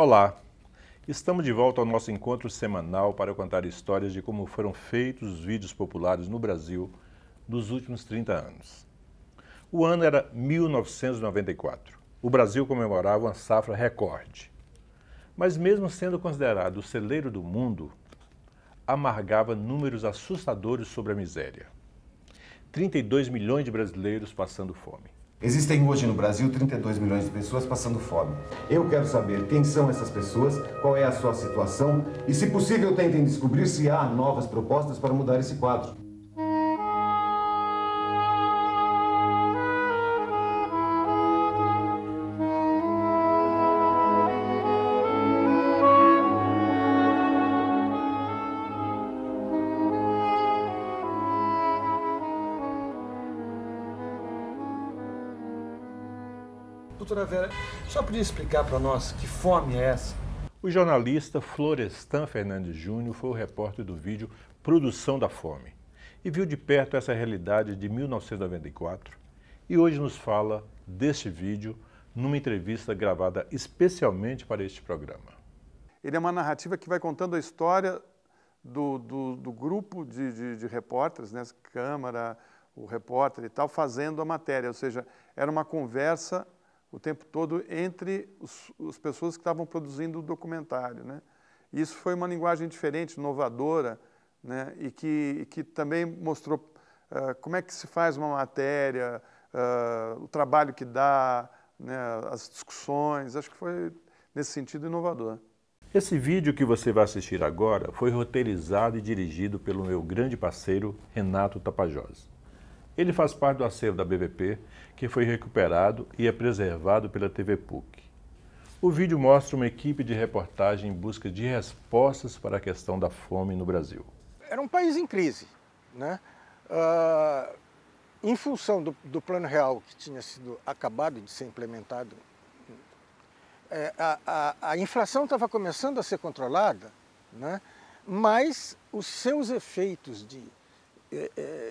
Olá, estamos de volta ao nosso encontro semanal para contar histórias de como foram feitos os vídeos populares no Brasil nos últimos 30 anos. O ano era 1994. O Brasil comemorava uma safra recorde. Mas mesmo sendo considerado o celeiro do mundo, amargava números assustadores sobre a miséria. 32 milhões de brasileiros passando fome. Existem hoje no Brasil 32 milhões de pessoas passando fome. Eu quero saber quem são essas pessoas, qual é a sua situação e, se possível, tentem descobrir se há novas propostas para mudar esse quadro. Doutora Vera, só podia explicar para nós que fome é essa? O jornalista Florestan Fernandes Júnior foi o repórter do vídeo Produção da Fome e viu de perto essa realidade de 1994 e hoje nos fala deste vídeo numa entrevista gravada especialmente para este programa. Ele é uma narrativa que vai contando a história do grupo de repórteres, né, Câmara, o repórter e tal, fazendo a matéria, ou seja, era uma conversa o tempo todo entre as pessoas que estavam produzindo o documentário, né? Isso foi uma linguagem diferente, inovadora, né? E que também mostrou como é que se faz uma matéria, o trabalho que dá, né? As discussões. Acho que foi, nesse sentido, inovador. Esse vídeo que você vai assistir agora foi roteirizado e dirigido pelo meu grande parceiro Renato Tapajós. Ele faz parte do acervo da BVP, que foi recuperado e é preservado pela TV PUC. O vídeo mostra uma equipe de reportagem em busca de respostas para a questão da fome no Brasil. Era um país em crise, né? Em função do Plano Real, que tinha sido acabado de ser implementado, a inflação estava começando a ser controlada, né? Mas os seus efeitos de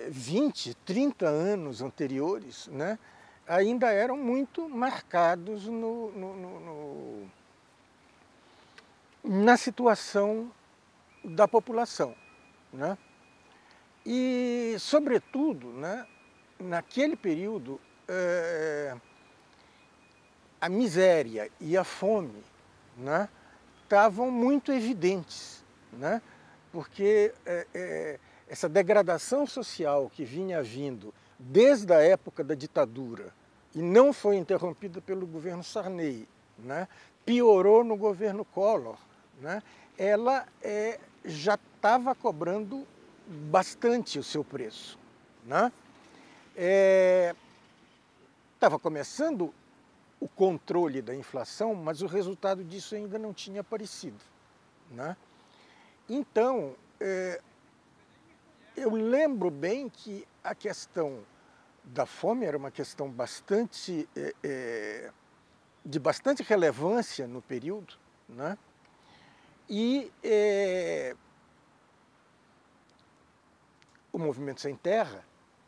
20, 30 anos anteriores, né, ainda eram muito marcados na situação da população, né? E, sobretudo, né, naquele período, a miséria e a fome, né, estavam muito evidentes, né, porque essa degradação social que vinha vindo desde a época da ditadura e não foi interrompida pelo governo Sarney, né, piorou no governo Collor, né, ela já estava cobrando bastante o seu preço, né? Estava começando o controle da inflação, mas o resultado disso ainda não tinha aparecido, né? Então, eu lembro bem que a questão da fome era uma questão de bastante relevância no período, né? E o Movimento Sem Terra,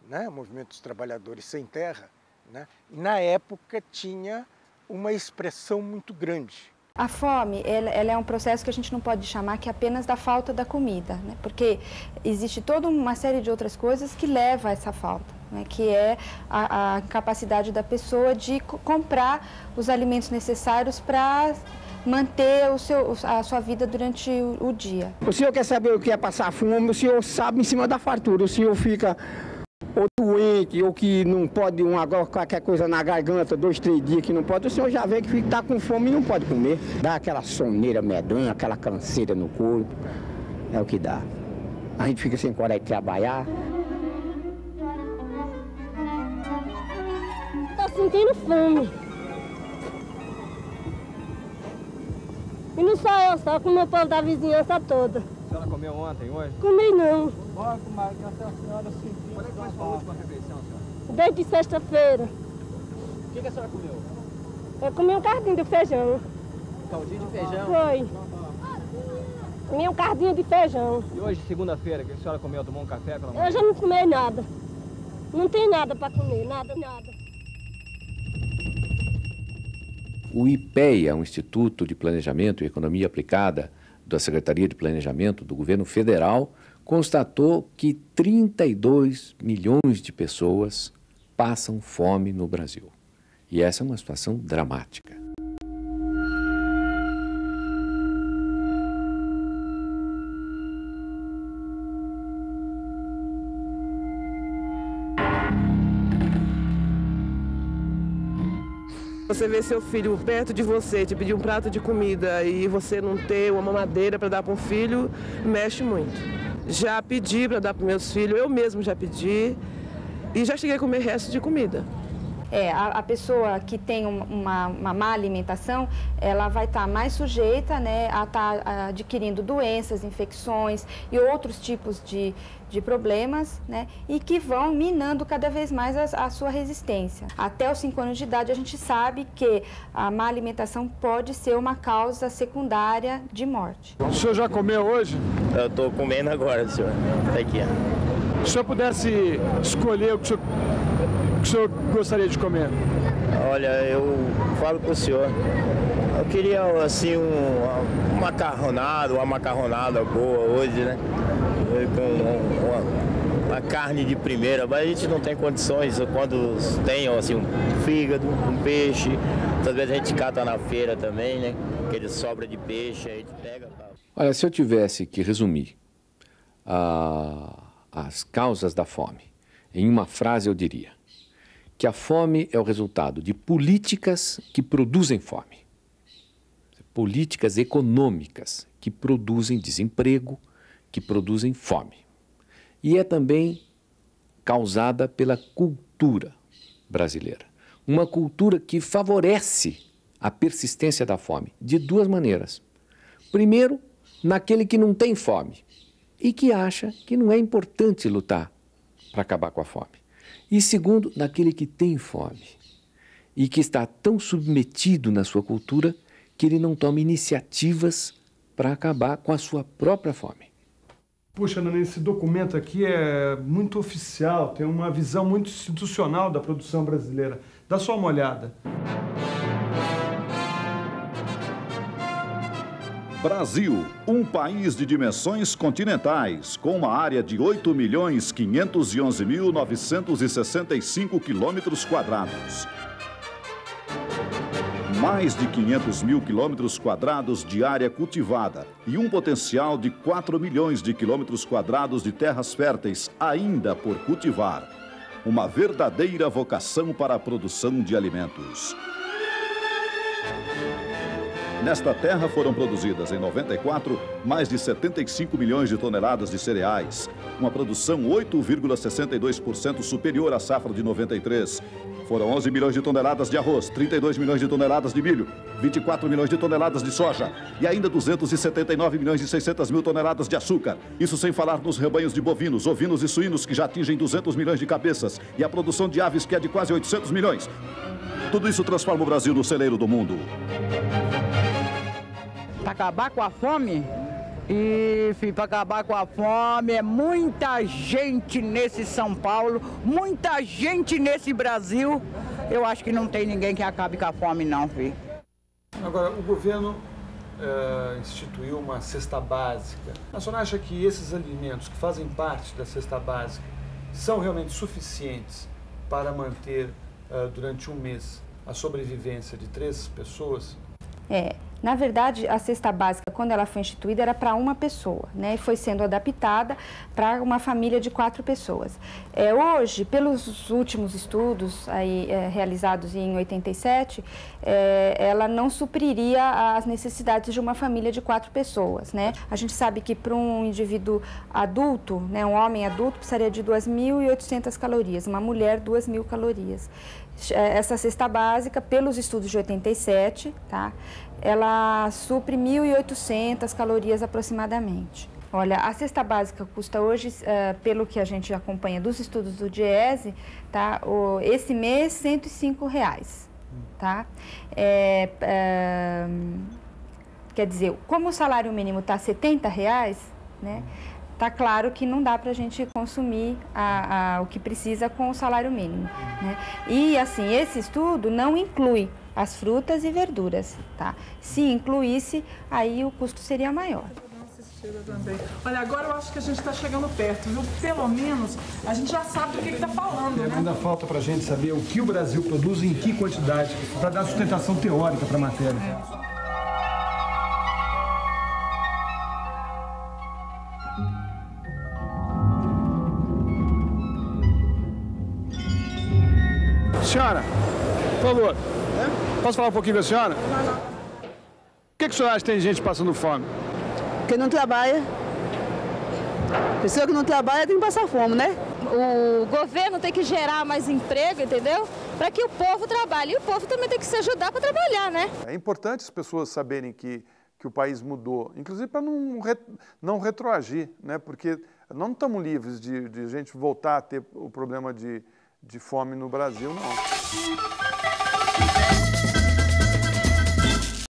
né? O Movimento dos Trabalhadores Sem Terra, né? Na época tinha uma expressão muito grande. A fome, ela é um processo que a gente não pode chamar que apenas da falta da comida, né? Porque existe toda uma série de outras coisas que leva a essa falta, né? Que é a capacidade da pessoa de comprar os alimentos necessários para manter a sua vida durante o dia. O senhor quer saber o que é passar fome, o senhor sabe em cima da fartura, o senhor fica ou doente, ou que não pode, qualquer coisa na garganta, 2, 3 dias que não pode, o senhor já vê que está com fome e não pode comer. Dá aquela soneira medonha, aquela canseira no corpo, é o que dá. A gente fica sem coragem de trabalhar. Tô sentindo fome. E não só como o povo da vizinhança toda. A senhora comeu ontem, hoje? Comi não. Bora, comadre, até a senhora sentiu. Quando é que foi sua última refeição, senhora? Desde sexta-feira. O que a senhora comeu? Eu comi um cardinho de feijão. Caldinho de feijão? Foi. Comi um cardinho de feijão. E hoje, segunda-feira, que a senhora comeu, tomou um café pela manhã? Eu já não comi nada. Não tem nada para comer, nada. O IPEA, um Instituto de Planejamento e Economia Aplicada da Secretaria de Planejamento do Governo Federal, constatou que 32 milhões de pessoas passam fome no Brasil. E essa é uma situação dramática. Você vê seu filho perto de você, te pedir um prato de comida e você não ter uma mamadeira para dar para um filho, mexe muito. Já pedi para dar para meus filhos, eu mesmo já pedi e já cheguei a comer resto de comida. A pessoa que tem uma má alimentação, ela vai estar mais sujeita, né, a estar adquirindo doenças, infecções e outros tipos de problemas, né, e que vão minando cada vez mais a sua resistência. Até os 5 anos de idade, a gente sabe que a má alimentação pode ser uma causa secundária de morte. O senhor já comeu hoje? Eu estou comendo agora, senhor. Tá aqui, ó. Se o senhor pudesse escolher o que o senhor gostaria de comer? Olha, eu falo para o senhor, eu queria assim uma macarronada boa hoje, né? Com uma carne de primeira, mas a gente não tem condições, quando tem assim um fígado, um peixe, às vezes a gente cata na feira também, né? Aquele sobra de peixe, a gente pega. Olha, se eu tivesse que resumir as causas da fome em uma frase, eu diria que a fome é o resultado de políticas que produzem fome. Políticas econômicas que produzem desemprego, que produzem fome. E é também causada pela cultura brasileira. Uma cultura que favorece a persistência da fome de 2 maneiras. Primeiro, naquele que não tem fome e que acha que não é importante lutar para acabar com a fome. E segundo, naquele que tem fome e que está tão submetido na sua cultura que ele não toma iniciativas para acabar com a sua própria fome. Puxa, Nani, esse documento aqui é muito oficial, tem uma visão muito institucional da produção brasileira. Dá só uma olhada. Brasil, um país de dimensões continentais, com uma área de 8.511.965 quilômetros quadrados. Mais de 500 mil quilômetros quadrados de área cultivada e um potencial de 4 milhões de quilômetros quadrados de terras férteis ainda por cultivar. Uma verdadeira vocação para a produção de alimentos. Nesta terra foram produzidas, em 94, mais de 75 milhões de toneladas de cereais, uma produção 8,62% superior à safra de 93. Foram 11 milhões de toneladas de arroz, 32 milhões de toneladas de milho, 24 milhões de toneladas de soja e ainda 279 milhões e 600 mil toneladas de açúcar. Isso sem falar nos rebanhos de bovinos, ovinos e suínos que já atingem 200 milhões de cabeças e a produção de aves que é de quase 800 milhões. Tudo isso transforma o Brasil no celeiro do mundo. Para acabar com a fome? E para acabar com a fome é muita gente nesse São Paulo, muita gente nesse Brasil. Eu acho que não tem ninguém que acabe com a fome não, filho. Agora, o governo instituiu uma cesta básica. A senhora acha que esses alimentos que fazem parte da cesta básica são realmente suficientes para manter durante um mês a sobrevivência de 3 pessoas? Na verdade, a cesta básica, quando ela foi instituída, era para uma pessoa, né? E foi sendo adaptada para uma família de 4 pessoas. Hoje, pelos últimos estudos aí, realizados em 87, ela não supriria as necessidades de uma família de 4 pessoas, né? A gente sabe que para um indivíduo adulto, né, um homem adulto, precisaria de 2.800 calorias, uma mulher 2.000 calorias. Essa cesta básica, pelos estudos de 87, tá? Ela supre 1.800 calorias aproximadamente. Olha, a cesta básica custa hoje, pelo que a gente acompanha dos estudos do DIEESE, tá? Esse mês, R$ 105, tá? Quer dizer, como o salário mínimo está R$ 70, né? tá claro que não dá para a gente consumir o que precisa com o salário mínimo, né? E assim, esse estudo não inclui as frutas e verduras, tá? Se incluísse, aí o custo seria maior. Também. Olha, agora eu acho que a gente está chegando perto, viu? Pelo menos a gente já sabe do que está falando, né? Ainda falta para a gente saber o que o Brasil produz e em que quantidade, para dar sustentação teórica para a matéria. Senhora, por favor, posso falar um pouquinho com a senhora? Por que a senhora acha que tem gente passando fome? Porque não trabalha. Pessoa que não trabalha tem que passar fome, né? O governo tem que gerar mais emprego, entendeu? Para que o povo trabalhe. E o povo também tem que se ajudar para trabalhar, né? É importante as pessoas saberem que o país mudou, inclusive para não retroagir, né? Porque não estamos livres de a gente voltar a ter o problema de fome no Brasil, não.